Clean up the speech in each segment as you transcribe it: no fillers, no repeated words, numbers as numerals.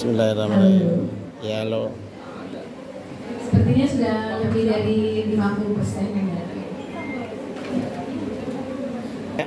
Bismillahirrahmanirrahim. Ya, halo. Sepertinya sudah lebih dari 50% yang datang. Ya.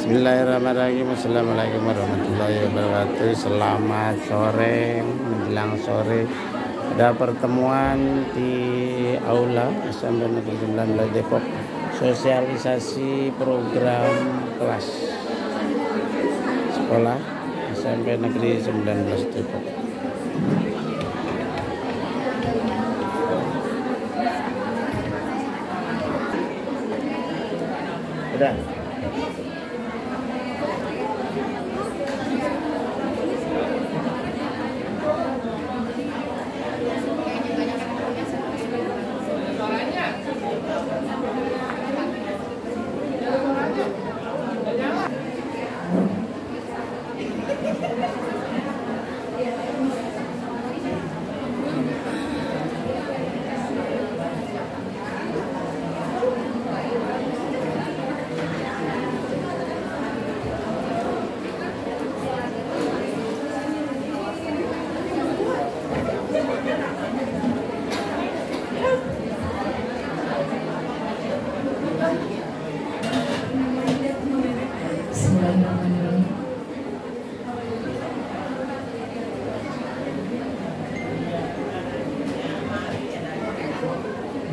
Bismillahirrahmanirrahim. Assalamualaikum warahmatullahi wabarakatuh. Selamat sore, menjelang sore. Ada pertemuan di Aula SMP Negeri 19 Depok. Sosialisasi program kelas sekolah SMP Negeri 19 Depok. Udah.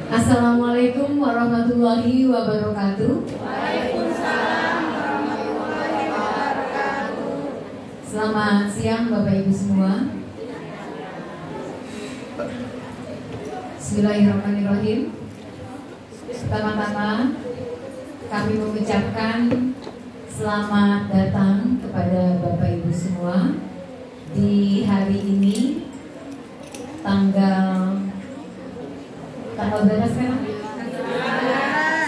Assalamualaikum warahmatullahi wabarakatuh. Waalaikumsalam warahmatullahi wabarakatuh. Selamat siang Bapak Ibu semua. Bismillahirrahmanirrahim. Pertama-tama kami mengucapkan selamat datang kepada Bapak Ibu semua di hari ini tanggal berapa sekarang?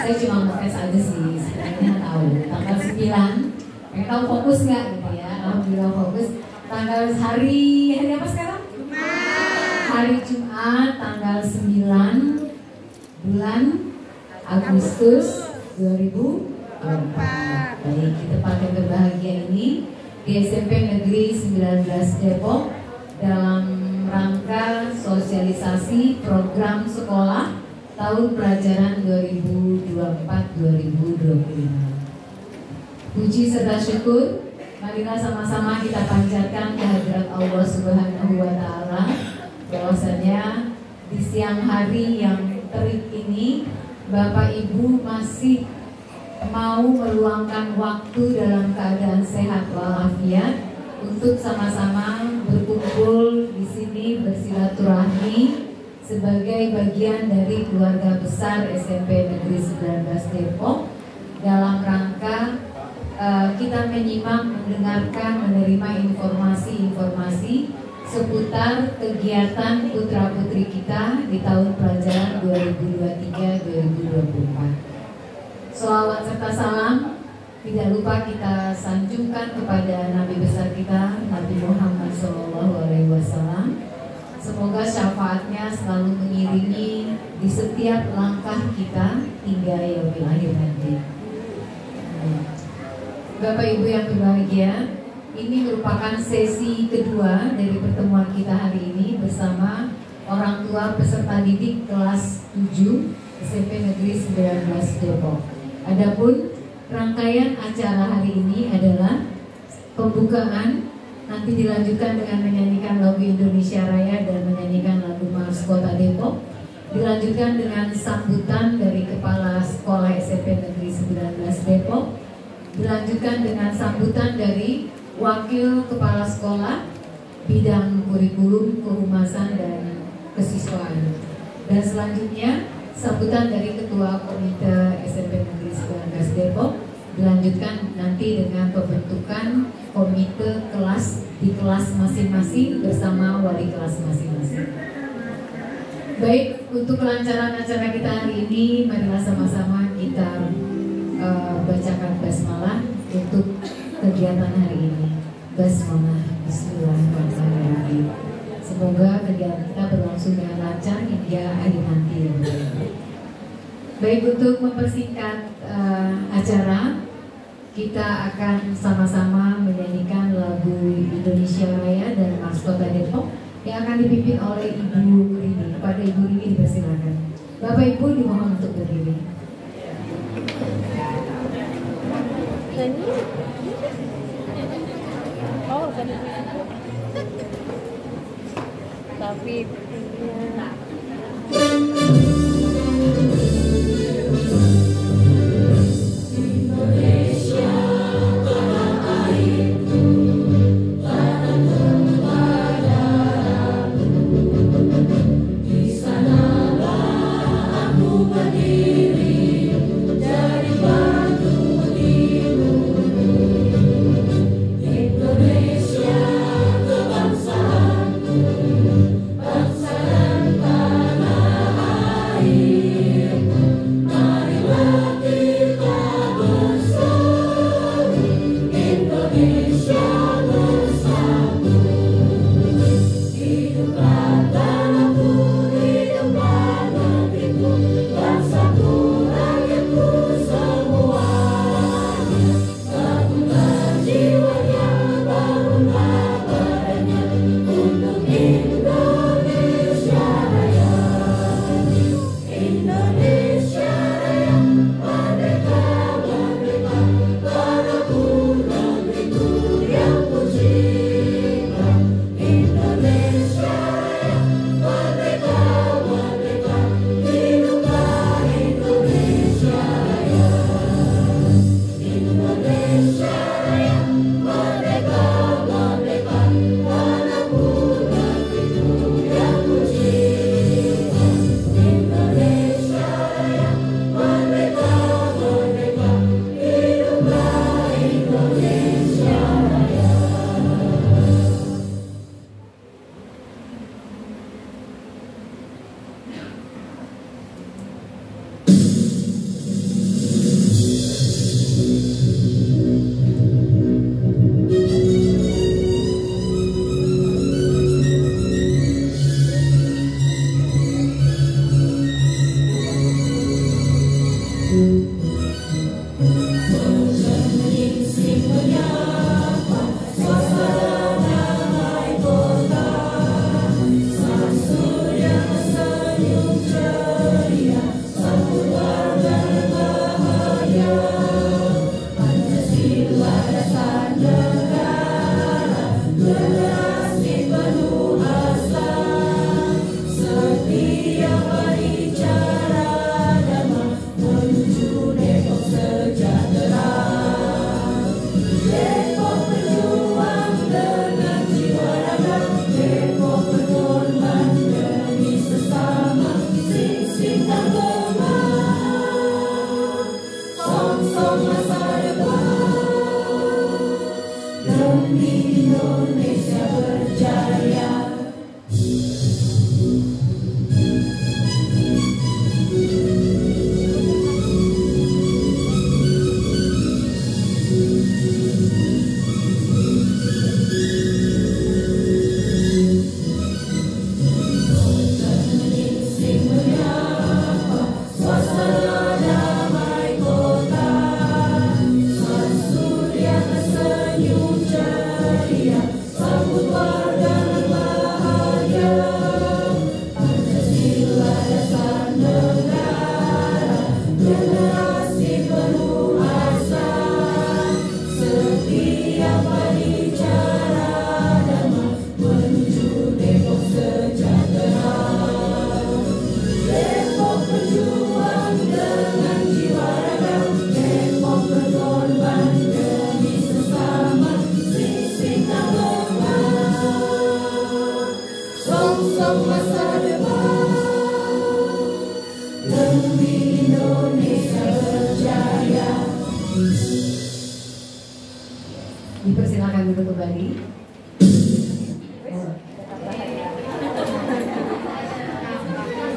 Saya cuma mau tes aja sih, sebenarnya tahu. Tanggal 9, pengen tahu fokus nggak gitu ya? Alhamdulillah fokus. Hari apa sekarang? Hari Jumat, tanggal 9 bulan Agustus 2024. Baik, kita pakai berbahagia ini di SMP Negeri 19 Depok dalam rangka sosialisasi program sekolah tahun pelajaran 2024-2025. Puji serta syukur, marilah sama-sama kita panjatkan kehadirat Allah Subhanahu wa Ta'ala, bahwasanya di siang hari yang terik ini Bapak Ibu masih mau meluangkan waktu dalam keadaan sehat walafiat untuk sama-sama berkumpul di sini bersilaturahmi sebagai bagian dari keluarga besar SMP Negeri 19 Depok dalam rangka kita menyimak, mendengarkan, menerima informasi-informasi seputar kegiatan putra-putri kita di tahun pelajaran 2023-2024. Sholawat serta salam tidak lupa kita sanjungkan kepada Nabi besar kita, Nabi Muhammad SAW. Semoga syafaatnya selalu mengiringi di setiap langkah kita hingga yaumil akhir nanti. Bapak Ibu yang berbahagia, ini merupakan sesi kedua dari pertemuan kita hari ini bersama orang tua peserta didik kelas 7 SMP Negeri 19 Depok. Adapun rangkaian acara hari ini adalah pembukaan, nanti dilanjutkan dengan menyanyikan lagu Indonesia Raya dan menyanyikan lagu Mars Kota Depok. Dilanjutkan dengan sambutan dari Kepala Sekolah SMP Negeri 19 Depok. Dilanjutkan dengan sambutan dari Wakil Kepala Sekolah bidang kurikulum, kehumasan, dan kesiswaan. Dan selanjutnya sambutan dari Ketua Komite SMP Negeri 19 Depok. Dilanjutkan nanti dengan pembentukan komite kelas di kelas masing-masing bersama wali kelas masing-masing. Baik, untuk kelancaran acara kita hari ini, marilah sama-sama kita bacakan basmalah untuk kegiatan hari ini. Basmalah, Bismillahirrahmanirrahim. Semoga kegiatan kita berlangsung dengan lancar hingga akhir nanti. Baik, untuk mempersingkat acara, kita akan sama-sama menyanyikan lagu Indonesia Raya dan Mars Kota Depok yang akan dipimpin oleh Ibu Rini. Kepada Ibu Rini dipersilakan. Bapak Ibu dimohon untuk berdiri. Oh, tapi Indonesia kebangsaanku, bangsa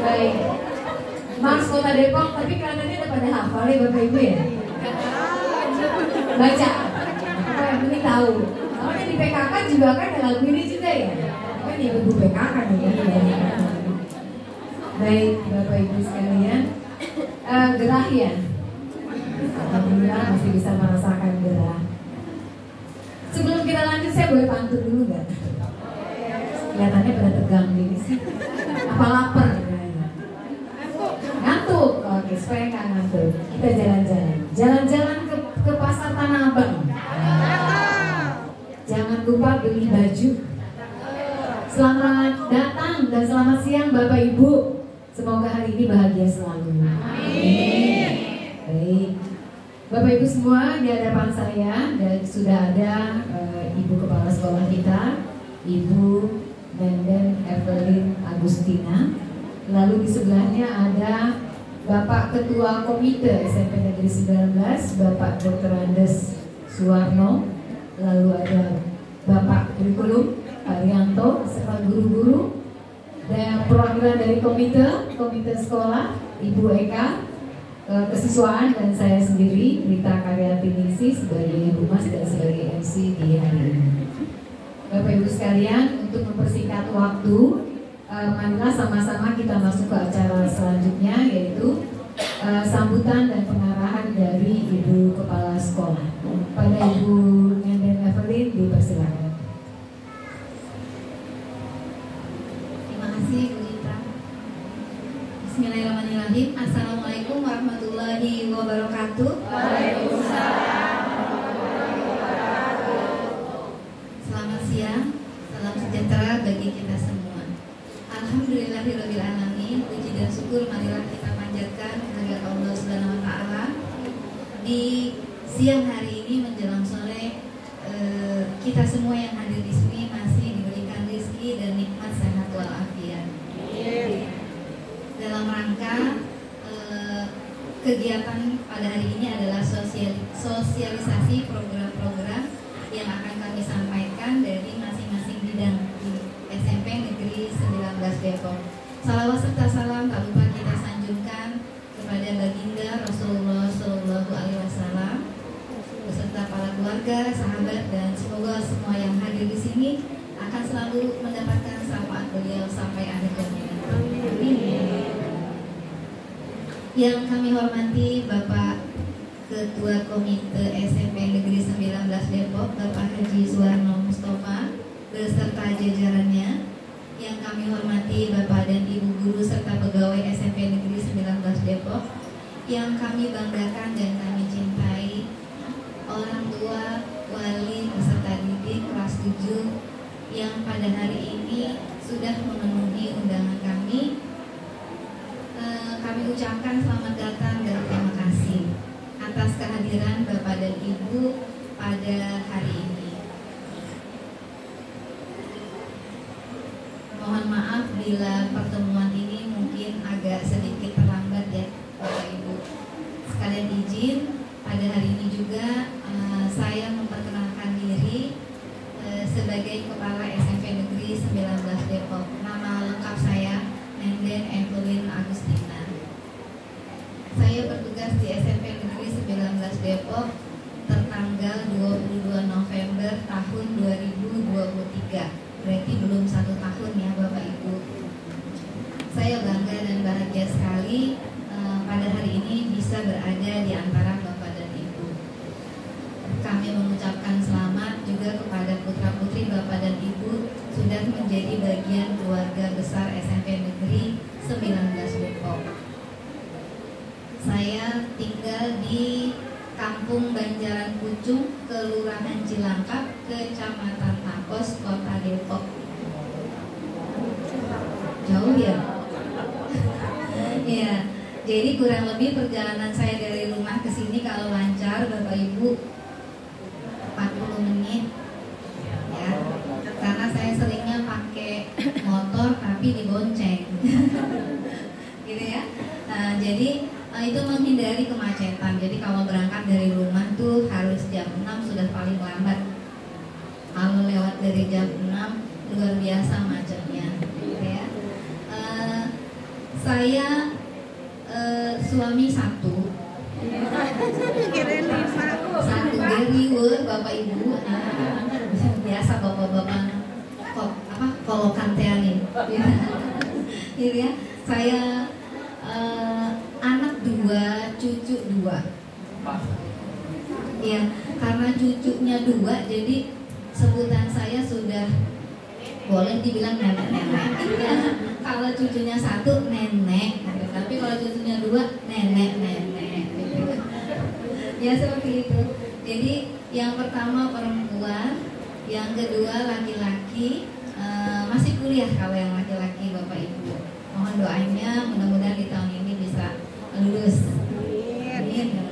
Baik. Mars Kota Depok, tapi kelihatannya udah pada hafal ya Bapak Ibu ya? Baca. Apa yang penting tahu. Soalnya di PKK juga kan ada lagu ini juga ya. Kan ya lagu PKK nih ya. Baik Bapak Ibu sekalian, gerah ya. Alhamdulillah masih bisa merasakan gerah. Sebelum kita lanjut saya boleh pantun dulu nggak? Kelihatannya pada tegang gini sih. Apa lapar? Ngantuk. Oke, supaya nggak ngantuk, kita jalan-jalan. Jalan-jalan ke pasar Tanah Abang. Jangan lupa beli baju. Selamat datang dan selamat siang Bapak Ibu. Semoga hari ini bahagia selalu. Amin. Baik. Bapak Ibu semua, di hadapan saya dan sudah ada Ibu Kepala Sekolah kita, Ibu Nenden Evelyn Agustina. Lalu di sebelahnya ada Bapak Ketua Komite SMP Negeri 19, Bapak Dr. Andes Suwarno. Lalu ada Bapak Kurikulum Pak Rianto serta guru-guru dan perwakilan dari komite sekolah, Ibu Eka, kesiswaan, dan saya sendiri Rita Karyatiningsih sebagai humas dan sebagai MC di hari ini. Bapak Ibu sekalian, untuk mempersingkat waktu, marilah sama-sama kita masuk ke acara selanjutnya, yaitu sambutan dan pengarahan dari Ibu Kepala Sekolah. Pada Ibu Nenden Evelyn dipersilakan. Terima kasih Bu Rita. Bismillahirrahmanirrahim. Assalamualaikum warahmatullahi wabarakatuh. Waalaikumsalam warahmatullahi wabarakatuh. Selamat siang, salam sejahtera bagi kita semua. Alhamdulillahirabbil alamin. Puji dan syukur marilah kita panjatkan kehadirat Allah Subhanahu wa taala. Di siang hari ini menjelang sore, kita semua yang hadir di sini masih diberikan rezeki dan nikmat sehat walafiat. Dalam rangka kegiatan pada hari ini adalah sosialisasi program-program yang akan kami sampaikan dari masing-masing bidang di SMP Negeri 19 Depok. Salawat serta salam tak lupa kita sanjungkan kepada Baginda Rasulullah Shallallahu Alaihi Wasallam beserta para keluarga, sahabat, dan semoga semua yang hadir di sini akan selalu mendapatkan syafaat beliau sampai akhir zaman. Amin. Yang kami hormati Bapak Ketua Komite SMP Negeri 19 Depok, Bapak Haji Suwarno Mustafa beserta jajarannya. Yang kami hormati Bapak dan Ibu guru serta pegawai SMP Negeri 19 Depok. Yang kami banggakan dan kami cintai, orang tua, wali beserta didik kelas 7 yang pada hari ini sudah memenuhi undangan kami. Kami ucapkan selamat datang dan terima kasih atas kehadiran Bapak dan Ibu pada hari ini. Mohon maaf bila pertemuan ini mungkin agak sedikit terlambat ya Bapak Ibu. Sekalian izin, pada hari ini juga saya memperkenalkan diri sebagai Kepala SMP Negeri 19 Depok. Nama lengkap saya Nenden Evelyn Agustina. Saya bertugas di SMP Negeri 19 Depok tertanggal 22 November tahun 2023. Berarti belum 1 tahun ya Bapak Ibu. Saya bangga dan bahagia sekali pada hari ini bisa berada di antara Bapak dan Ibu. Kami mengucapkan selamat juga kepada putra-putri Bapak dan Ibu sudah menjadi bagian keluarga besar SMP Negeri 19 Depok. Saya tinggal di Kampung Banjaran Pucung, Kelurahan Cilangkap, Kecamatan Tapos, Kota Depok. Jauh ya? Ya, jadi kurang lebih perjalanan saya dari rumah ke sini kalau lancar Bapak Ibu 40 menit. Ya, karena saya seringnya pakai motor tapi dibonceng. Gitu ya. Nah, jadi itu menghindari kemacetan. Jadi kalau berangkat dari rumah tuh harus jam 6 sudah paling lambat. Kalau lewat dari jam 6 luar biasa macetnya, gitu ya. Saya suami satu. Satu geriwe Bapak Ibu. Biasa bapak-bapak kolokan teanin. Gitu ya. Saya anak 2, cucu 2. Ya, karena cucunya 2, jadi sebutan saya sudah boleh dibilang nenek-nenek. Ya, kalau cucunya 1 nenek, tapi kalau cucunya 2 nenek-nenek. Ya seperti itu. Jadi yang pertama perempuan, yang kedua laki-laki. Masih kuliah kalau yang laki-laki Bapak Ibu. Mohon doanya, mudah-mudahan di tahun ini bisa lulus. Amin.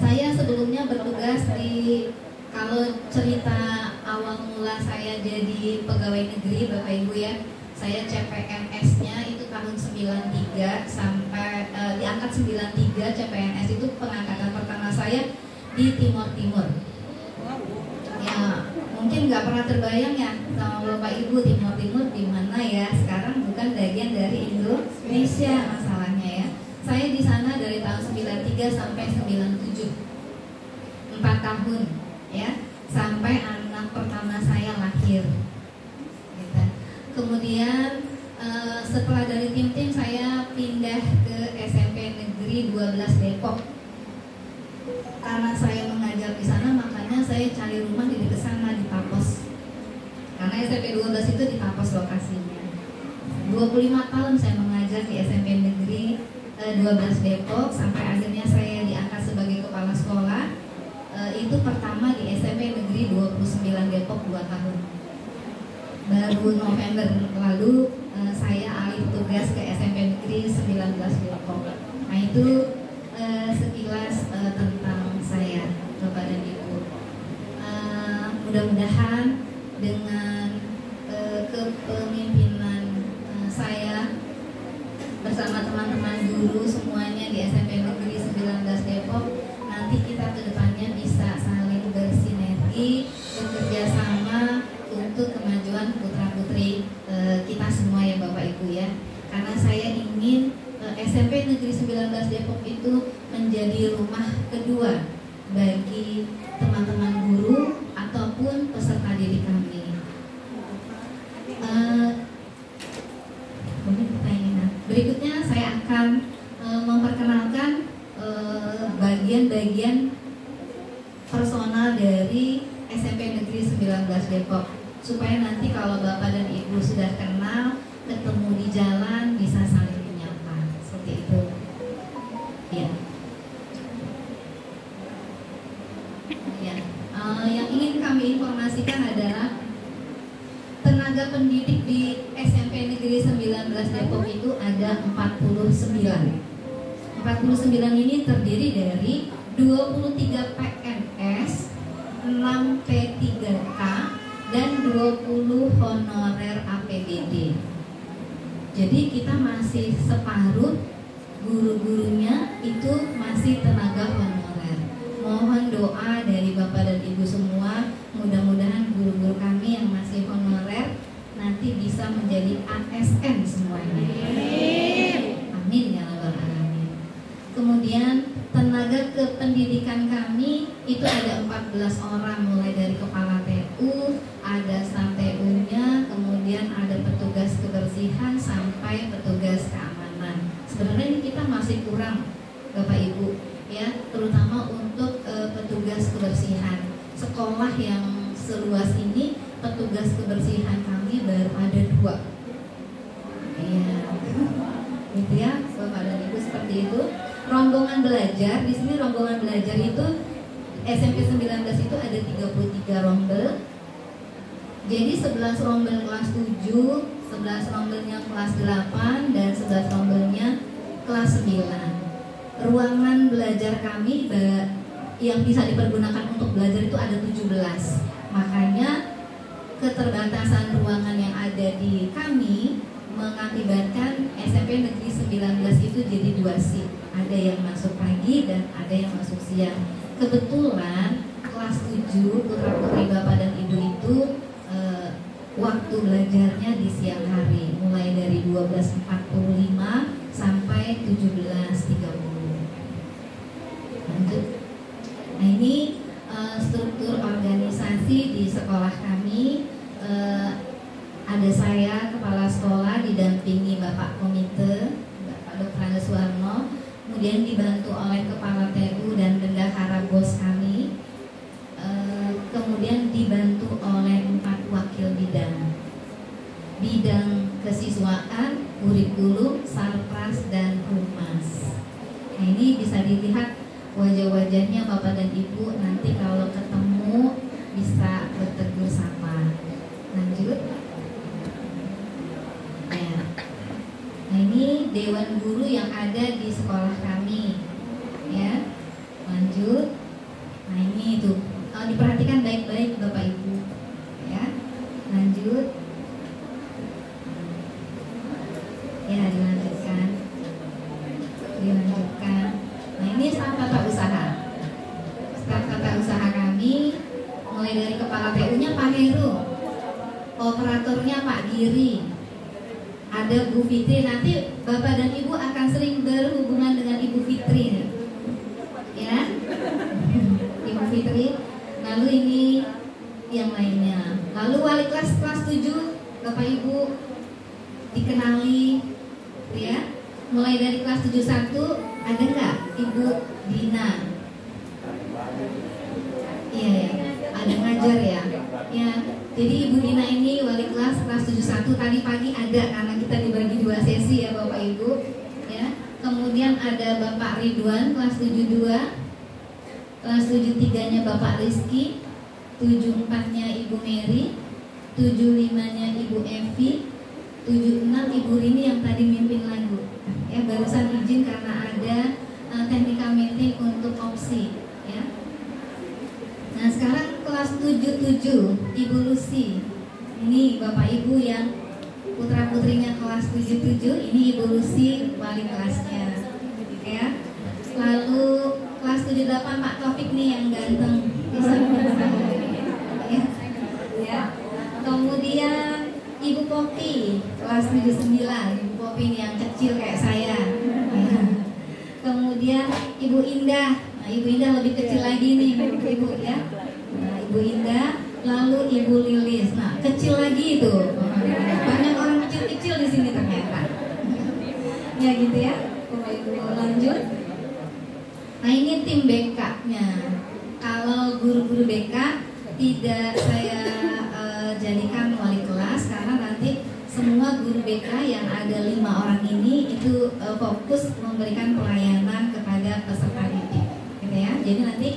Saya sebelumnya bertugas di, kalau cerita awal mula saya jadi pegawai negeri Bapak Ibu ya, saya CPNS-nya itu tahun 93 sampai diangkat 93. CPNS itu pengangkatan pertama saya di Timur. Ya, mungkin nggak pernah terbayang ya sama Bapak Ibu, Timur di mana ya, sekarang bukan bagian dari Indonesia masalahnya ya. Saya di sana dari tahun 93 sampai 97, 4 tahun ya, sampai anak pertama saya lahir gitu. Kemudian setelah dari tim saya pindah ke SMP Negeri 12 Depok. Karena saya mengajar di sana, makanya saya cari rumah di dekat sana, di Tapos. Karena SMP 12 itu di Tapos lokasinya. 25 tahun saya mengajar di SMP Negeri 12 Depok, sampai akhirnya saya diangkat sebagai kepala sekolah. Itu pertama di SMP Negeri 29 Depok 2 tahun. Baru November lalu saya alih tugas ke SMP Negeri 19 Depok. Nah itu sekilas tentang saya, Bapak dan Ibu. Mudah-mudahan dengan kepemimpinan saya bersama teman-teman guru semuanya di SMP Negeri 19 Depok, nanti kita kedepannya bisa saling bersinergi, bekerja sama untuk kemajuan putra-putri kita semua ya Bapak Ibu ya. Karena saya ingin SMP Negeri 19 Depok itu menjadi rumah kedua bagi teman-teman guru ataupun peserta didik kami. Berikutnya saya akan memperkenalkan bagian-bagian personal dari SMP Negeri 19 Depok, supaya nanti kalau Bapak dan Ibu sudah kenal, ketemu di jalan, bisa saling menyapa. Seperti itu ya. Yang ingin kami informasikan adalah tenaga pendidik di SMP Negeri 19 Depok itu ada 49. 49 ini terdiri dari 23 PNS, 6 P3K, dan 20 honorer APBD. Jadi kita masih separuh, guru-gurunya itu masih tenaga honorer. Mohon doa dari Bapak dan Ibu semua, mudah-mudahan guru-guru kami yang masih honorer nanti bisa menjadi ASN semuanya. Amin ya rabbal alamin. Kemudian tenaga kependidikan kami itu ada 14 orang, mulai dari kepala TU, ada staf TU-nya, kemudian ada petugas kebersihan sampai petugas keamanan. Sebenarnya ini kita masih kurang Bapak Ibu ya, terutama untuk petugas kebersihan. Sekolah yang seluas ini petugas kebersihan kami baru ada 2. Iya. Gitu ya, Bapak dan Ibu, seperti itu. Rombongan belajar, di sini rombongan belajar itu SMP 19 itu ada 33 rombel. Jadi 11 rombel kelas 7, 11 rombelnya kelas 8, dan 11 rombelnya kelas 9. Ruangan belajar kami yang bisa dipergunakan untuk belajar itu ada 17. Makanya keterbatasan ruangan yang ada di kami mengakibatkan SMP Negeri 19 itu jadi 2 shift. Ada yang masuk pagi dan ada yang masuk siang. Kebetulan kelas 7 putra-putri Bapak dan Ibu itu waktu belajarnya di siang hari, mulai dari 12.45 sampai 17.30. Lanjut. Nah, ini struktur organisasi di sekolah kami. Ada saya, kepala sekolah, didampingi Bapak Komite, Bapak Dr. Angga Suwarno, kemudian dibantu oleh Kepala TU dan Bendahara BOS kami, kemudian dibantu oleh 4 wakil bidang kesiswaan, kurikulum, sarpras, dan humas. Nah, ini bisa dilihat wajah-wajahnya Bapak dan Ibu, nanti kalau ketemu bisa bertegur sapa. Lanjut. Ya. Nah, ini dewan guru yang ada di sekolah kami, ya. Lanjut. Nah, ini itu diperhatikan baik-baik Bapak Ibu, ya. Lanjut. Ya, dilanjutkan. Nah, ini staf tata usaha. Staf tata usaha kami mulai dari kepala TU-nya Pak Heru, operatornya Pak Giri, ada Bu Fitri. Nanti Bapak dan Ibu akan sering berhubungan dengan Ibu Fitri, ya. Ibu Fitri. Lalu ini yang lainnya. Lalu wali kelas 7 Bapak Ibu dikenali, ya. Mulai dari kelas 71 ada nggak Ibu Dina? Iya ya, ada ngajar ya. Ya, jadi Ibu Dina ini wali kelas 71 tadi pagi ada, karena kita dibagi 2 sesi ya Bapak Ibu, ya. Kemudian ada Bapak Ridwan kelas 72, kelas 73-nya Bapak Rizky, 74-nya Ibu Mary, 75-nya Ibu Evi, 76 Ibu Rini yang tadi mimpin lagu. Ya, barusan izin karena ada technical meeting untuk opsi, ya. Nah, sekarang kelas 77 Ibu Lucy. Ini Bapak Ibu yang putra-putrinya kelas 77, ini Ibu Lucy wali kelasnya, ya. Lalu kelas 78 Pak Taufik nih yang ganteng di samping saya, ya. Kemudian Ibu Popi kelas 79, Ibu Popi ini yang kecil kayak saya, ya. Kemudian Ibu Indah. Nah, Ibu Indah lebih kecil lagi nih Ibu, ya. Nah, Ibu Indah. Lalu Ibu Lilis. Nah, kecil lagi itu. Banyak orang kecil-kecil di sini ternyata. Ya gitu ya. Lanjut. Nah, ini tim BK-nya. Kalau guru-guru BK tidak saya jadikan wali kelas, karena nanti semua guru BK yang ada 5 orang ini itu fokus memberikan pelayanan kepada peserta didik, gitu ya. Jadi nanti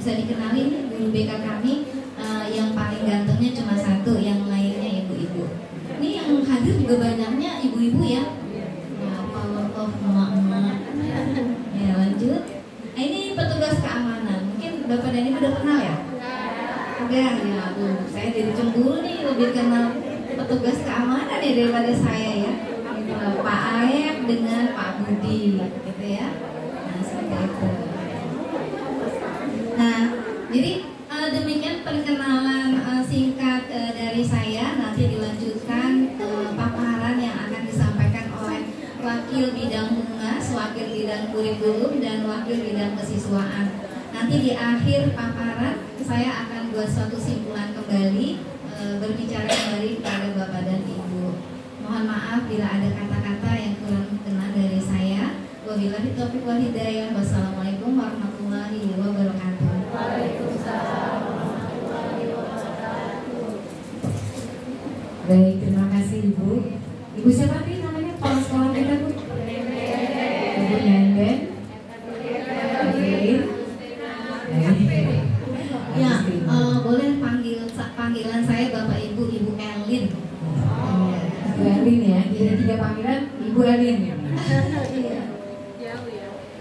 bisa dikenalin guru BK kami, yang paling gantengnya cuma 1, yang lainnya ibu-ibu. Ini yang hadir juga banyaknya ibu-ibu ya. Ya, power of emak-emak. Ya, lanjut. Nah, ini petugas keamanan. Mungkin Bapak dan Ibu udah kenal ya? Udah, ya. Saya jadi cemburu nih, lebih kenal petugas keamanan ya daripada saya ya. Gitu, Pak Aep dengan Pak Budi, gitu ya. Nah, seperti itu. Nah, jadi demikian perkenalan singkat dari saya. Nanti dilanjutkan paparan yang akan disampaikan oleh wakil bidang humas, wakil bidang kurikulum, dan wakil bidang kesiswaan. Nanti di akhir paparan saya akan buat suatu simpulan kembali, berbicara kembali kepada Bapak dan Ibu. Mohon maaf bila ada kata-kata yang kurang kena dari saya. Wabillahi taufiq wal hidayah. Wassalamualaikum warahmatullahi wabarakatuh. Waalaikumsalam warahmatullahi wabarakatuh. Baik, terima kasih Ibu. Ibu siapa nih namanya kepala sekolah kita, Bu? Ibu Nenden. Ya, boleh panggilan saya Bapak Ibu, Ibu Elin. Ibu Elin ya, jadi 3 panggilan Ibu Elin ya.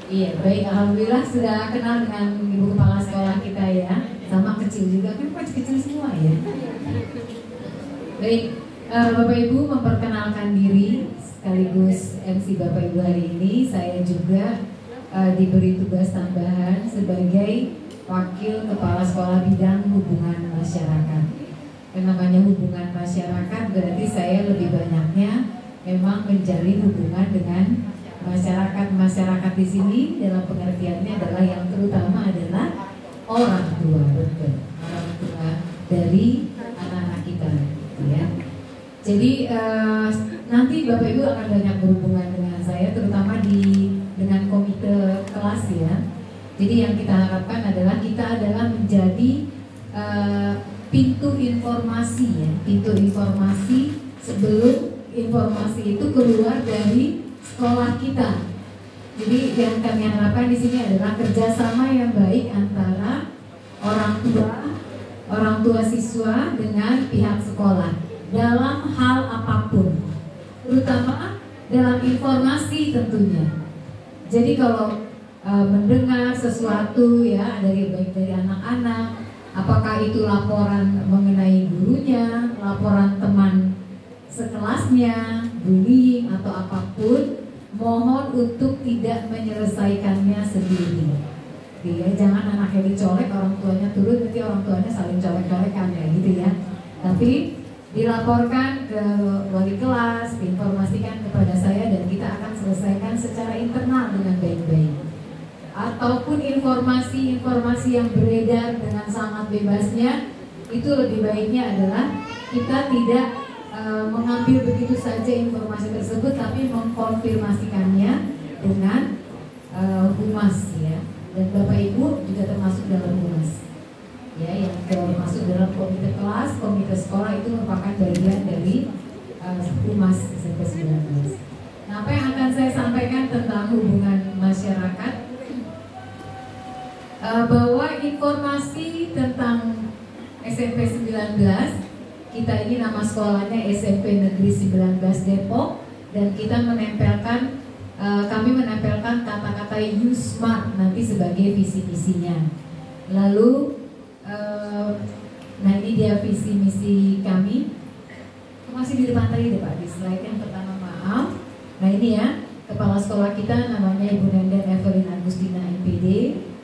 Iya, baik, alhamdulillah sudah kenal dengan Ibu Kepala Sekolah kita ya. Sama kecil juga, kan kecil semua ya. Baik, Bapak Ibu memperkenalkan diri sekaligus MC Bapak Ibu hari ini. Saya juga diberi tugas tambahan sebagai Wakil Kepala Sekolah Bidang Hubungan Masyarakat. Yang namanya hubungan masyarakat berarti saya lebih banyaknya memang menjalin hubungan dengan masyarakat. Masyarakat di sini dalam pengertiannya adalah yang terutama adalah orang tua, betul, orang tua dari anak-anak kita, ya. Jadi nanti Bapak Ibu akan banyak berhubungan dengan saya, terutama dengan komite kelas, ya. Jadi yang kita harapkan adalah kita adalah menjadi pintu informasi, ya, pintu informasi sebelum informasi itu keluar dari sekolah kita. Jadi yang kami harapkan di sini adalah kerjasama yang baik antara orang tua siswa dengan pihak sekolah dalam hal apapun, terutama dalam informasi tentunya. Jadi kalau mendengar sesuatu, ya, baik dari anak-anak, apakah itu laporan mengenai gurunya, laporan teman sekelasnya, bullying atau apapun, mohon untuk tidak menyelesaikannya sendiri. Ya, jangan anaknya dicolek, orang tuanya turun, nanti orang tuanya saling colek-colekan, ya gitu ya. Tapi dilaporkan ke wali kelas, diinformasikan kepada saya, dan kita akan selesaikan secara internal dengan baik-baik. Ataupun informasi-informasi yang beredar dengan sangat bebasnya, itu lebih baiknya adalah kita tidak mengambil begitu saja informasi tersebut, tapi mengkonfirmasikannya dengan humas, ya. Dan Bapak Ibu juga termasuk dalam humas, ya, yang termasuk dalam komite kelas, komite sekolah itu merupakan bagian dari humas SMP 19. Nah, apa yang akan saya sampaikan tentang hubungan masyarakat, bahwa informasi tentang SMP 19, kita ini nama sekolahnya SMP Negeri 19 Depok, dan kita menempelkan, kami menempelkan kata-kata U-Smart nanti sebagai visi-misinya. Lalu, nah ini dia visi-misi kami. Masih di depan tadi deh Pak, di slide yang pertama, maaf. Nah ini ya, kepala sekolah kita namanya Ibu Nenden Evelyn Agustina MPD.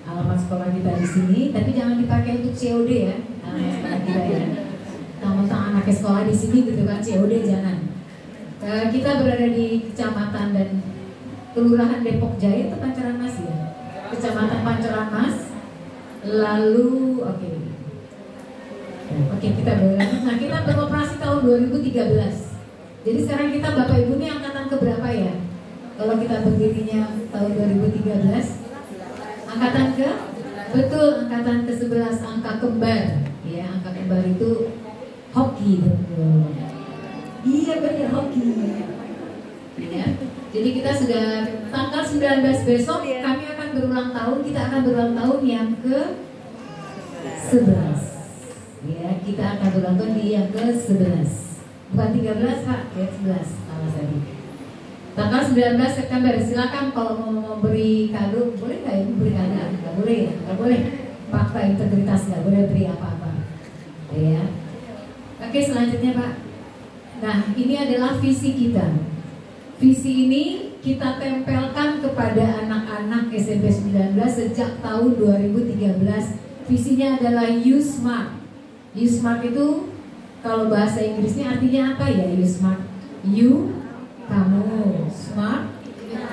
Alamat sekolah kita di sini, tapi jangan dipakai untuk COD, ya, alamat sekolah kita, ya. Tentang anak sekolah di sini gitu kan, COD jangan. Kita berada di Kecamatan dan Kelurahan Depok Jaya, itu Pancoran Mas, ya. Kecamatan Pancoran Mas. Lalu oke, kita boleh. Nah, kita beroperasi tahun 2013. Jadi sekarang kita Bapak Ibu ini angkatan keberapa, ya? Kalau kita berdirinya tahun 2013, angkatan ke? Betul, angkatan ke-11, angka kembar. Ya, angka kembar itu hoki, betul. Iya benar, hoki. Ya. Jadi kita sudah tanggal 19 besok kami akan berulang tahun, kita akan berulang tahun yang ke-11. Ya, kita akan berulang tahun di yang ke-11. Bukan 13, Pak, ya 11 sama tadi. Tanggal 19 September, silakan kalau mau beri kado, boleh nggak ya beri kado? Nggak boleh ya, nggak boleh. Fakta integritas, nggak boleh beri apa-apa. Ya. Oke, selanjutnya Pak. Nah, ini adalah visi kita. Visi ini kita tempelkan kepada anak-anak SMP 19 sejak tahun 2013. Visinya adalah U-Smart. U-Smart itu kalau bahasa Inggrisnya artinya apa ya? U-Smart. U, kamu, smart,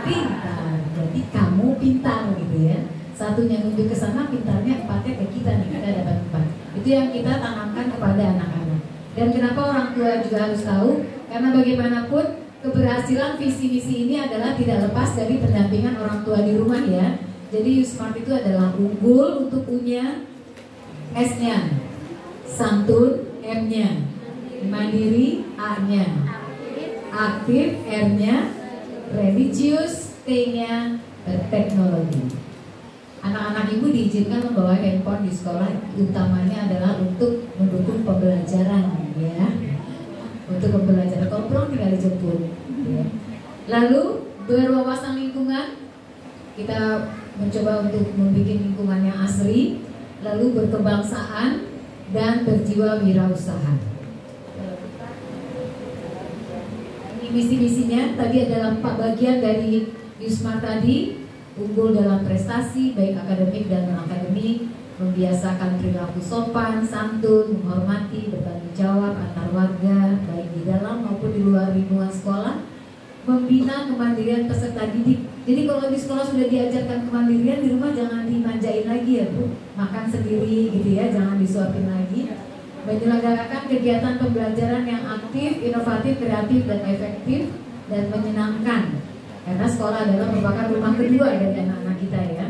pintar. Jadi kamu pintar gitu ya. Satunya menuju ke sana, pintarnya empatnya ke kita nih, kita dapat empat. Itu yang kita tanamkan kepada anak-anak. Dan kenapa orang tua juga harus tahu? Karena bagaimanapun keberhasilan visi misi ini adalah tidak lepas dari pendampingan orang tua di rumah, ya. Jadi U-Smart itu adalah unggul untuk U-nya, S-nya, santun, M-nya, mandiri, A-nya, aktif, R-nya, religius, T-nya, teknologi. Anak-anak ibu diizinkan membawa handphone di sekolah, utamanya adalah untuk mendukung pembelajaran, ya. Untuk pembelajaran, kalau pulang tinggal dijemput, ya. Lalu berwawasan lingkungan, kita mencoba untuk membuat lingkungan yang asri, lalu berkebangsaan dan berjiwa wirausaha. Ini misi-misinya tadi adalah 4 bagian dari U-Smart tadi. Unggul dalam prestasi baik akademik dan non-akademik, membiasakan perilaku sopan, santun, menghormati, bertanggung jawab antar warga, baik di dalam maupun di luar lingkungan sekolah, membina kemandirian peserta didik. Jadi kalau di sekolah sudah diajarkan kemandirian, di rumah jangan dimanjain lagi ya Bu, makan sendiri gitu ya, jangan disuapin lagi. Menyelenggarakan kegiatan pembelajaran yang aktif, inovatif, kreatif, dan efektif, dan menyenangkan. Karena sekolah adalah merupakan rumah kedua dari anak-anak kita ya.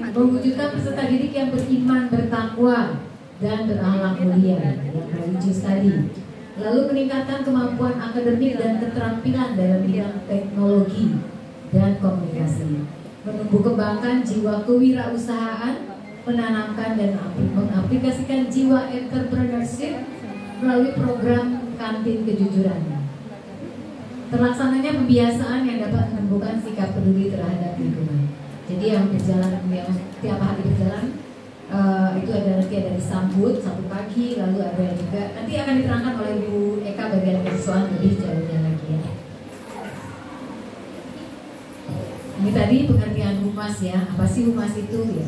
Mewujudkan peserta didik yang beriman, bertakwa, dan berakhlak mulia, yang religius tadi. Lalu meningkatkan kemampuan akademik dan keterampilan dalam bidang teknologi dan komunikasi. Menumbuh kembangkan jiwa kewirausahaan, menanamkan dan mengaplikasikan jiwa entrepreneurship melalui program kantin kejujuran. Terlaksananya pembiasaan yang dapat menumbuhkan sikap peduli terhadap lingkungan. Jadi yang berjalan, yang tiap hari berjalan itu ada nanti ada disambut satu pagi, lalu ada juga nanti akan diterangkan oleh Bu Eka bagian kehisuan lebih jauhnya lagi ya. Ini tadi pengertian humas ya. Apa sih humas itu ya?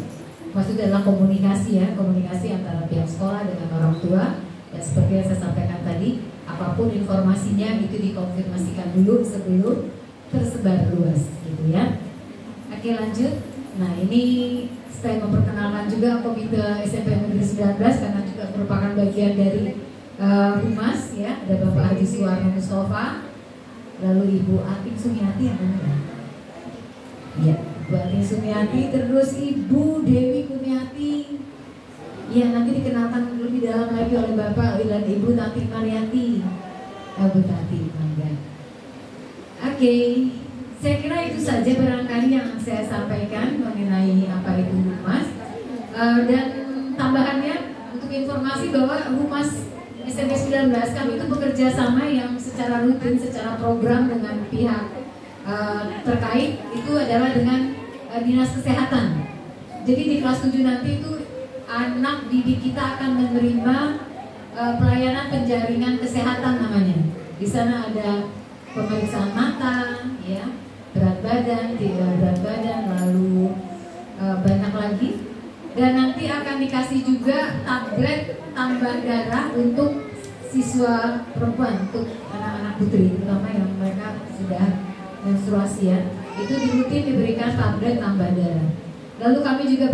Humas itu adalah komunikasi ya, komunikasi antara pihak sekolah dengan orang tua. Dan seperti yang saya sampaikan tadi, apapun informasinya itu dikonfirmasikan dulu sebelum tersebar luas gitu ya. Oke lanjut. Nah ini saya memperkenalkan juga Komite SMP Negeri 19 karena juga merupakan bagian dari humas ya. Ada Bapak Haji Suwarno Mustafa, lalu Ibu Atik Sumiati yang mana? Ya, Bu Atik Sumiati, terus Ibu Dewi Kurniati. Ya, nanti dikenalkan lebih dalam lagi oleh Bapak dan Ibu Tati Mariati. Bu Tati, mangga. Oke, saya kira itu saja barangkali yang saya sampaikan mengenai apa itu humas. Dan tambahannya untuk informasi bahwa humas SMP 19 kami itu bekerja sama yang secara rutin, secara program dengan pihak terkait itu adalah dengan dinas kesehatan. Jadi di kelas 7 nanti itu anak didik kita akan menerima pelayanan penjaringan kesehatan namanya. Di sana ada pemeriksaan mata, ya, berat badan, tidak berat badan, lalu banyak lagi. Dan nanti akan dikasih juga tablet tambah darah untuk siswa perempuan, untuk anak-anak putri, terutama yang mereka sudah menstruasi ya, itu rutin diberikan tablet tambah darah. Lalu kami juga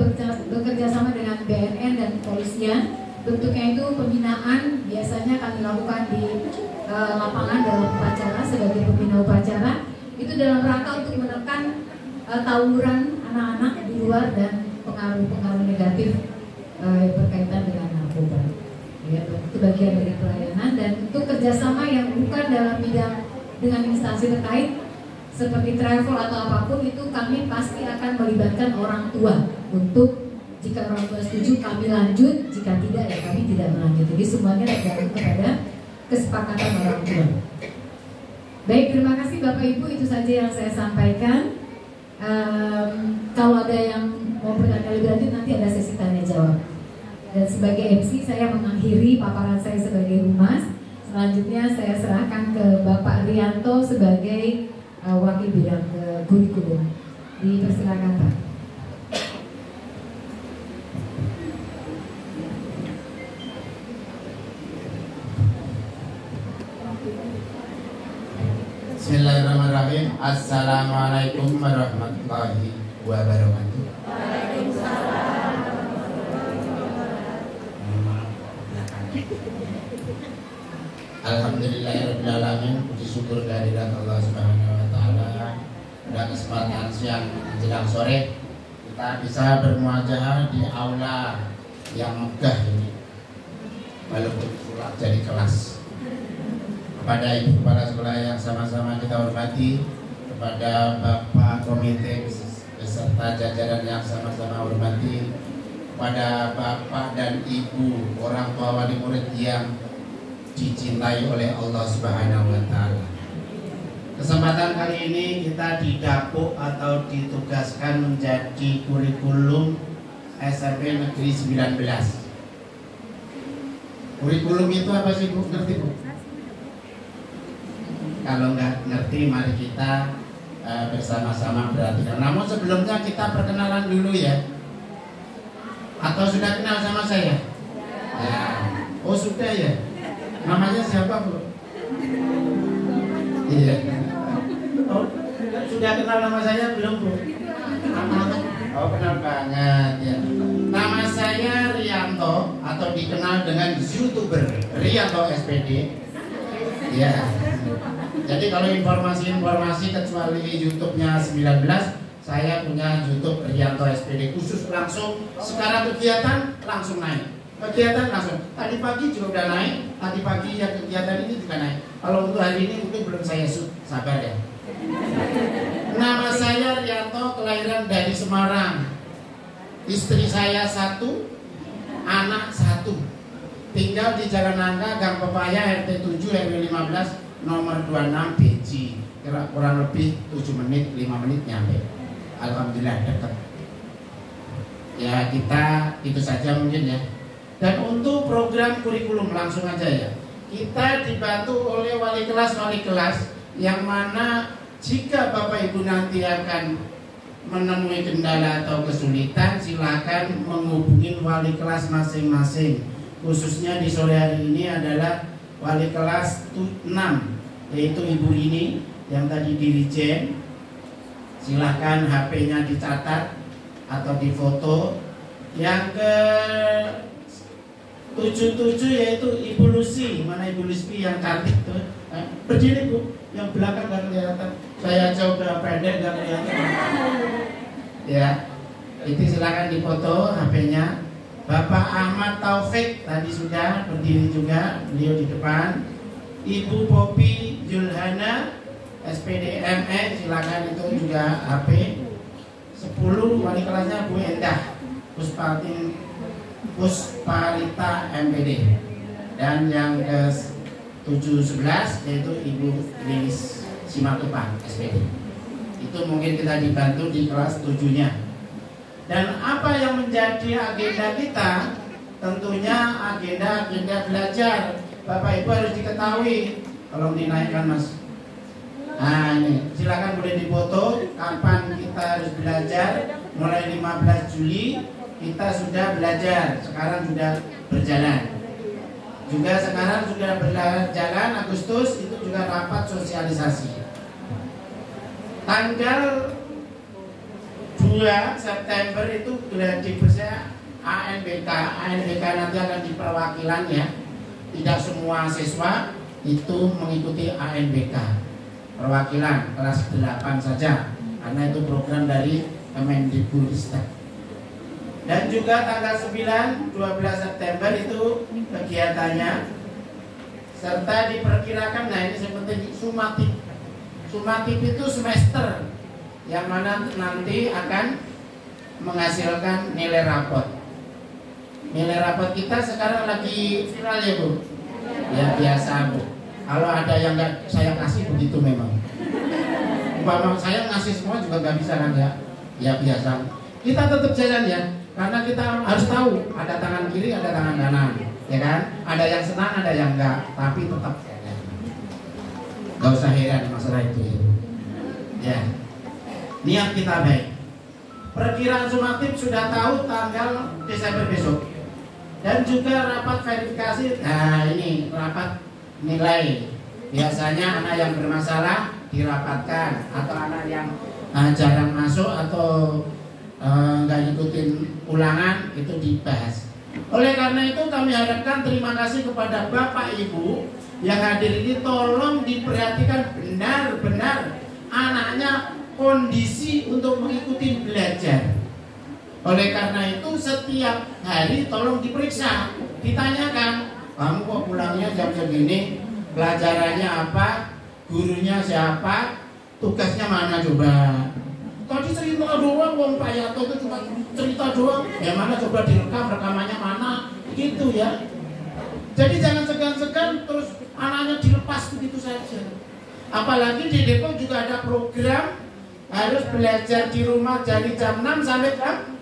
bekerja sama dengan BNN dan kepolisian. Bentuknya itu pembinaan, biasanya kami lakukan di lapangan dalam upacara sebagai pembina upacara. Itu dalam rangka untuk menekan tawuran anak-anak di luar dan pengaruh-pengaruh negatif berkaitan dengan narkoba. Ya, itu bagian dari pelayanan dan untuk kerjasama yang bukan dalam bidang dengan instansi terkait seperti travel atau apapun itu kami pasti akan melibatkan orang tua untuk jika orang tua setuju kami lanjut, jika tidak ya kami tidak melanjut. Jadi semuanya tergantung kepada kesepakatan orang tua. Baik, terima kasih Bapak Ibu, itu saja yang saya sampaikan. Kalau ada yang mau bertanya lebih lanjut nanti ada sesi tanya jawab. Dan sebagai MC saya mengakhiri paparan saya sebagai humas. Selanjutnya saya serahkan ke Bapak Rianto sebagai wakil bidang kurikulum. Dipersilakan Pak. Bismillahirrahmanirrahim. Assalamualaikum warahmatullahi wabarakatuh. Waalaikumsalam. Alhamdulillahirrahmanirrahim. Puji syukur kehadirat Allah Subhanahu wa Ta'ala. Pada kesempatan siang menjelang sore kita bisa bermuajah di aula yang megah ini, walaupun sulap jadi kelas. Kepada ibu kepala sekolah yang sama-sama kita hormati, kepada Bapak Komite beserta jajaran yang sama-sama hormati, kepada Bapak dan Ibu orang tua wali murid yang dicintai oleh Allah Subhanahu wa Ta'ala. Kesempatan kali ini kita didapuk atau ditugaskan menjadi kurikulum SMP Negeri 19. Kurikulum itu apa sih Bu? Ngerti Bu? Kalau nggak ngerti, mari kita bersama-sama perhatikan. Namun sebelumnya kita perkenalan dulu ya. Atau sudah kenal sama saya? Ya. Oh sudah ya. Namanya siapa Bu? Iya. Oh, sudah kenal nama saya belum Bu? Oh kenal banget ya. Nama saya Rianto atau dikenal dengan YouTuber Rianto SPD. Ya. Jadi kalau informasi-informasi kecuali YouTube-nya 19, saya punya YouTube Rianto SPD khusus langsung. Sekarang kegiatan langsung naik. Kegiatan langsung. Tadi pagi juga udah naik. Tadi pagi yang kegiatan ini juga naik. Kalau untuk hari ini mungkin belum saya shoot. Sabar ya. Nama saya Rianto, kelahiran dari Semarang. Istri saya 1, anak 1. Tinggal di Jalan Nangka, Gang Pepaya, RT 7 RW 15 nomor 26 BJ. Kurang lebih 7 menit, 5 menit nyampe. Alhamdulillah dekat. Ya kita itu saja mungkin ya. Dan untuk program kurikulum langsung aja ya. Kita dibantu oleh wali kelas yang mana jika Bapak Ibu nanti akan menemui kendala atau kesulitan, silakan menghubungi wali kelas masing-masing. Khususnya di sore hari ini adalah wali kelas 6, yaitu Ibu ini yang tadi dirijen. Silahkan HP-nya dicatat atau difoto. Yang ke 77 yaitu Ibu Lucy. Mana Ibu Lucy yang cantik tuh? Berdiri Bu, yang belakang gak kelihatan. Saya coba pendek gak kelihatan. Ya, itu silakan difoto HP-nya. Bapak Ahmad Taufik tadi sudah berdiri juga, beliau di depan. Ibu Popi Julhana SPD ME, silakan itu juga HP. 10 wali kelasnya Bu Endah Pusparita MPD. Dan yang ke 711 yaitu Ibu Lilis Simatupang SPD. Itu mungkin kita dibantu di kelas 7-nya. Dan apa yang menjadi agenda kita? Tentunya agenda belajar. Bapak Ibu harus diketahui. Tolong dinaikkan Mas. Nah ini silakan boleh difoto kapan kita harus belajar. Mulai 15 Juli kita sudah belajar. Sekarang sudah berjalan. Juga sekarang sudah berjalan Agustus itu juga rapat sosialisasi. Tanggal 2 September itu gladi bersih ANBK. ANBK nanti akan di perwakilan ya. Tidak semua siswa itu mengikuti ANBK. Perwakilan kelas 8 saja. Karena itu program dari Kemendikbudristek. Dan juga tanggal 9 12 September itu kegiatannya. Serta diperkirakan, nah ini seperti sumatif. Sumatif itu semester yang mana nanti akan menghasilkan nilai rapot. Nilai rapot kita sekarang lagi viral ya Bu? Ya biasa Bu. Kalau ada yang nggak saya kasih begitu memang. Umpama saya ngasih semua juga nggak bisa kan ya? Ya biasa. Kita tetap jalan ya, karena kita harus tahu ada tangan kiri, ada tangan kanan, ya kan? Ada yang senang, ada yang enggak, tapi tetap jalan. Gak usah heran masalah itu ya. Niat kita baik. Perkiraan sumatif sudah tahu tanggal Desember besok. Dan juga rapat verifikasi. Nah ini rapat nilai. Biasanya anak yang bermasalah dirapatkan, atau anak yang jarang masuk atau nggak ikutin ulangan itu dibahas. Oleh karena itu kami harapkan terima kasih kepada Bapak Ibu yang hadir ini, tolong diperhatikan benar-benar anaknya kondisi untuk mengikuti belajar. Oleh karena itu setiap hari tolong diperiksa, ditanyakan, kamu kok pulangnya jam segini, pelajarannya apa, gurunya siapa, tugasnya mana coba. Tadi cerita doang, Wong Pak Yato itu cuma cerita doang. Yang mana coba direkam, rekamannya mana, gitu ya. Jadi jangan segan-segan terus anaknya dilepas begitu saja. Apalagi di Depok juga ada program harus belajar di rumah dari jam 6 sampai jam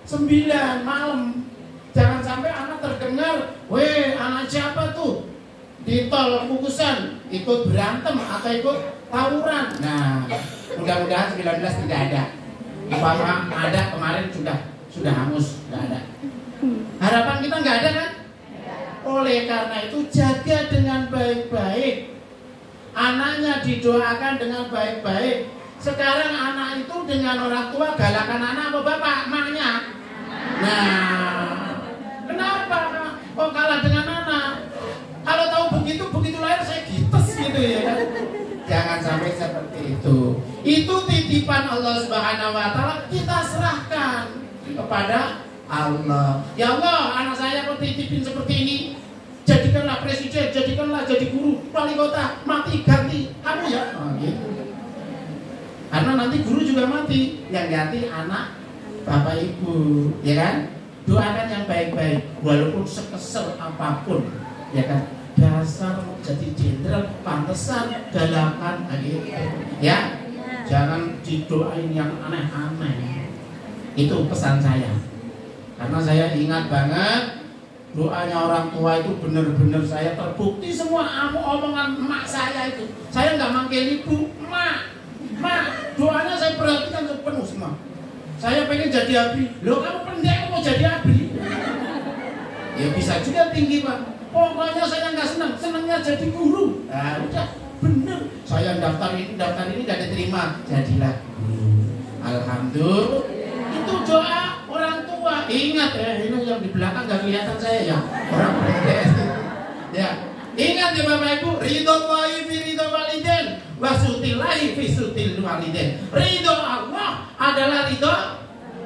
9 malam. Jangan sampai anak terdengar, weh anak siapa tuh di tol Kukusan ikut berantem atau ikut tawuran. Nah, mudah-mudahan 19 tidak ada. Umpama ada kemarin sudah hangus, tidak ada. Harapan kita nggak ada kan? Oleh karena itu jaga dengan baik-baik. Anaknya didoakan dengan baik-baik. Sekarang anak itu dengan orang tua galakan anak apa bapak? Maknya. Nah, kenapa? Kok kalah dengan anak? Kalau tahu begitu lahir saya gites gitu ya kan? Jangan sampai seperti itu. Itu titipan Allah Subhanahu wa taala, kita serahkan kepada Allah. Ya Allah, anak saya kok titipin seperti ini. Jadikanlah presiden, jadikanlah jadi guru, wali kota, mati ganti kamu ya. Oh, gitu. Karena nanti guru juga mati, yang ganti anak bapak ibu, ya kan? Doakan yang baik-baik, walaupun sekesel apapun, ya kan? Dasar mau jadi jenderal, pantesan galakan gitu. Ya, jangan didoain yang aneh-aneh. Itu pesan saya. Karena saya ingat banget doanya orang tua itu benar-benar saya terbukti semua omongan emak saya itu. Saya nggak manggil ibu, emak, doanya saya perhatikan sepenuh semua. Saya pengen jadi abri. Loh kamu pendek mau jadi abri? Ya bisa juga tinggi pak. Pokoknya saya nggak senangnya jadi guru. Nah udah bener. Saya daftar ini nggak diterima. Jadilah guru. Alhamdulillah. Itu doa orang tua. Ingat ya, ini yang di belakang nggak kelihatan saya ya. Orang pendek. Ya. Ingat ya Bapak Ibu, ridhollahi fi ridho walidain, wa sutillahi fi sutil walidain. Ridho Allah adalah ridho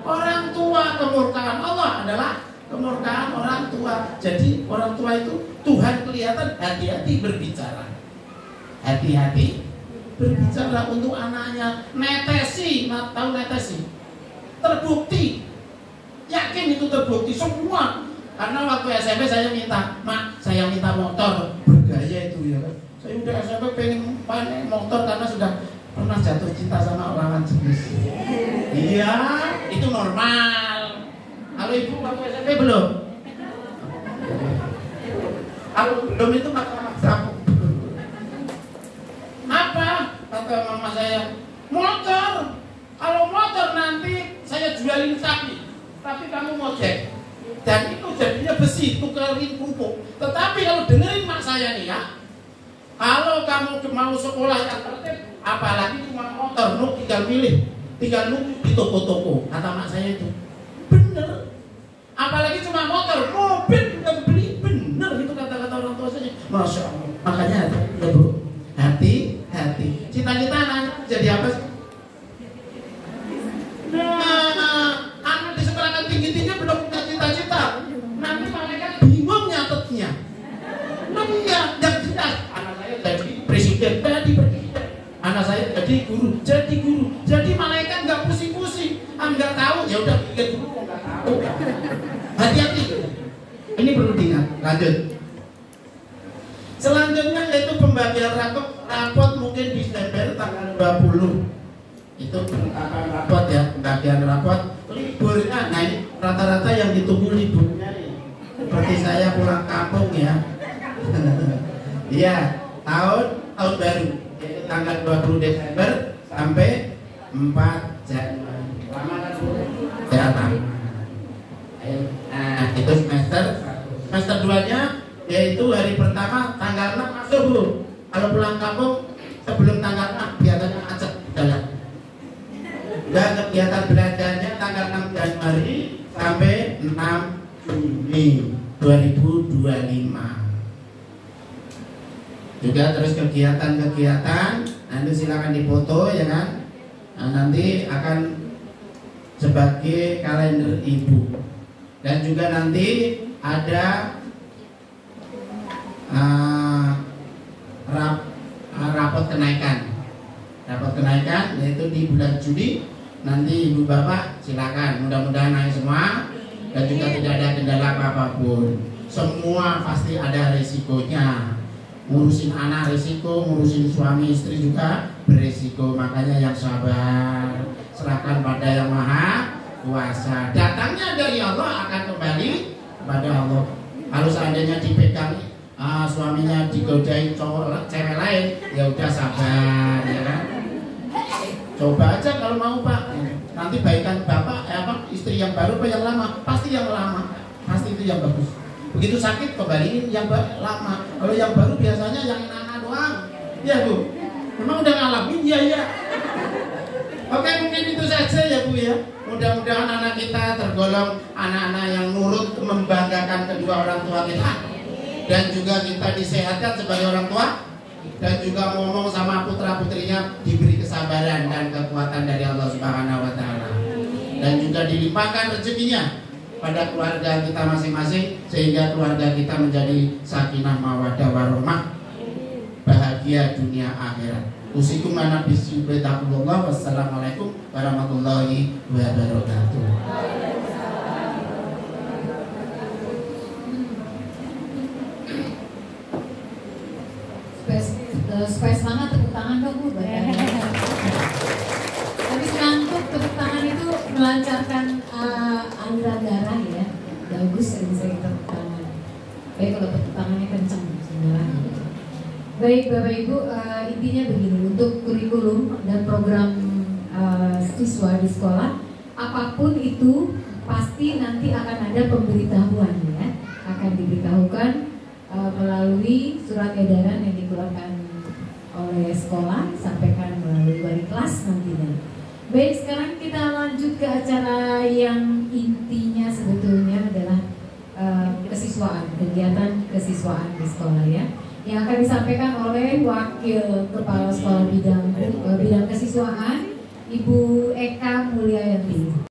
orang tua, kemurkaan Allah adalah kemurkaan orang tua. Jadi orang tua itu Tuhan kelihatan, hati-hati berbicara. Hati-hati berbicara untuk anaknya. Netesi, tahu netesi? Terbukti. Yakin itu terbukti semua. Karena waktu SMP saya minta, mak, saya minta motor bergaya itu ya kan. Saya udah SMP pengen motor karena sudah pernah jatuh cinta sama lawan jenis. Iya, itu normal. Kalau ibu waktu SMP belum? Kalau belum itu maksa. Apa? Kata mama saya, motor. Kalau motor nanti saya jualin tapi kamu mau cek. Dan itu jadinya besi, tukerin pupuk. Tetapi kalau dengerin mak saya nih ya, kalau kamu mau sekolah yang tertib, apalagi cuma motor, lu tinggal milih, tinggal nunggu di toko-toko. Kata mak saya itu, bener. Apalagi cuma motor, mobil udah beli, bener itu kata-kata orang tua saya. Masya Allah. Makanya ya bu, hati-hati. Cita-cita anak jadi apa sih? Nah, anak di sekolah tinggi-tinggi belum punya cita-cita. Nanti malaikat bingung nyatetnya. Nah, iya, yang jelas anak saya jadi presiden, jadi presiden. Anak saya jadi guru, jadi guru. Jadi malaikat nggak pusing-pusing. Nggak tahu, ya udah bikin guru nggak tahu. Hati-hati. Ini perlu diingat. Lanjut. Selanjutnya yaitu pembagian rapot mungkin di Desember tanggal 20. Itu penetapan rapot ya, pembagian rapot. Liburnya, nah ini rata-rata yang ditunggu liburnya nih. Seperti saya pulang kampung ya. Iya, tahun baru. Yaitu tanggal 20 Desember sampai 4 Januari. Lama kan Bu? Ya, nah, itu semester 2-nya yaitu hari pertama tanggal 6 masuk Bu. Kalau pulang kampung sebelum tanggal 6 biasanya macet jalan. Dan kegiatan belajarnya tanggal 6 Januari sampai 6 Juni 2025. Juga terus kegiatan-kegiatan nanti silakan dipoto ya kan. Nah, nanti akan sebagai kalender ibu. Dan juga nanti ada rapot kenaikan. Rapot kenaikan yaitu di bulan Juli. Nanti ibu bapak silakan, mudah-mudahan naik semua dan juga tidak ada kendala apapun. Semua pasti ada resikonya. Ngurusin anak resiko, ngurusin suami istri juga beresiko. Makanya yang sabar, serahkan pada yang maha kuasa. Datangnya dari Allah akan kembali kepada Allah. Kalau seandainya dipegang suaminya digodain cewek lain, ya udah sabar ya kan. Coba aja kalau mau Pak. Nanti baikan bapak, istri yang baru apa yang lama? Pasti yang lama. Pasti pasti itu yang bagus. Begitu sakit kembaliin yang lama. Kalau yang baru biasanya yang anak-anak doang. Iya Bu, memang udah ngalamin? Iya. Oke, mungkin itu saja ya Bu ya. Mudah-mudahan anak kita tergolong anak-anak yang nurut, membanggakan kedua orang tua kita, dan juga kita disehatkan sebagai orang tua, dan juga ngomong sama putra-putrinya diberi kesabaran dan kekuatan dari Allah Subhanahu wa Ta'ala, dan juga dilimpahkan rezekinya pada keluarga kita masing-masing, sehingga keluarga kita menjadi sakinah mawaddah warahmah, bahagia dunia akhirat. Usikum ana bismillahirrahmanirrahim. Wassalamualaikum warahmatullahi wabarakatuh. Supaya semangat tepuk tangan dong Bu. Habis ngantuk tepuk tangan itu melancarkan aliran darah ya. Bagus sering-sering tepuk tangan. Baik kalau tepuk tangannya kencang sebenarnya. Baik Bapak Ibu, intinya begini, untuk kurikulum dan program siswa di sekolah, apapun itu pasti nanti akan ada pemberitahuan ya, akan diberitahukan melalui surat edaran yang dikeluarkan oleh sekolah, disampaikan melalui wali kelas nantinya. Baik, sekarang kita lanjut ke acara yang intinya sebetulnya adalah kesiswaan, kegiatan kesiswaan di sekolah ya, yang akan disampaikan oleh Wakil Kepala Sekolah Bidang Kesiswaan Ibu Eka Mulyayanti.